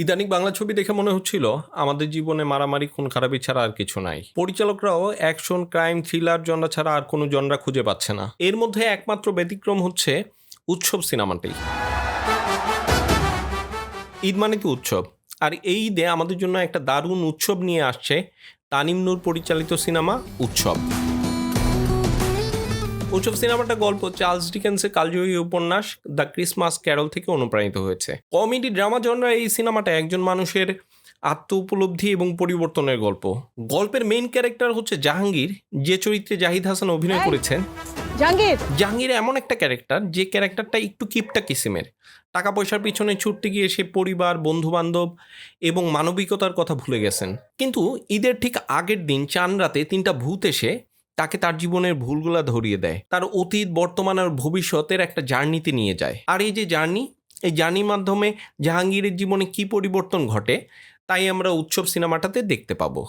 ইদানিং বাংলা ছবি দেখে মনে হচ্ছিল আমাদের জীবনে মারামারি খুন খারাপি ছাড়া আর কিছু নাই। পরিচালকরাও অ্যাকশন ক্রাইম থ্রিলার জনরা ছাড়া আর কোনো জনরা খুঁজে পাচ্ছে না। এর মধ্যে একমাত্র ব্যতিক্রম হচ্ছে উৎসব সিনেমাটি। ঈদ মানে কি উৎসব, আর এই ঈদে আমাদের জন্য একটা দারুণ উৎসব নিয়ে আসছে তানিম নূর পরিচালিত সিনেমা উৎসব। উৎসব সিনেমাটা গল্প চার্লস ডিকেন্সের কালজয়ী উপন্যাস দ্য ক্রিসমাস ক্যারল থেকে অনুপ্রাণিত হয়েছে। কমেডি ড্রামা জনরা এই সিনেমাটা একজন মানুষের আত্ম উপলব্ধি এবং পরিবর্তনের গল্প। গল্পের মেইন ক্যারেক্টার হচ্ছে জাহাঙ্গীর, যে চরিত্রে জাহিদ হাসান অভিনয় করেছেন। জাহাঙ্গীর এমন একটা ক্যারেক্টার যে ক্যারেক্টারটা একটু কিপটা কিসিমের। টাকা পয়সার পিছনে ছুটতে গিয়ে সে পরিবার, বন্ধু বান্ধব এবং মানবিকতার কথা ভুলে গেছেন। কিন্তু ঈদের ঠিক আগের দিন চান রাতে তিনটা ভূত এসে তাকে তার জীবনের ভুলগুলা ধরিয়ে দেয়, তার অতীত, বর্তমান আর ভবিষ্যতের একটা জার্নিতে নিয়ে যায়। আর এই যে জার্নি, এই জার্নির মাধ্যমে জাহাঙ্গীরের জীবনে কি পরিবর্তন ঘটে তাই আমরা উৎসব সিনেমাটাতে দেখতে পাবো।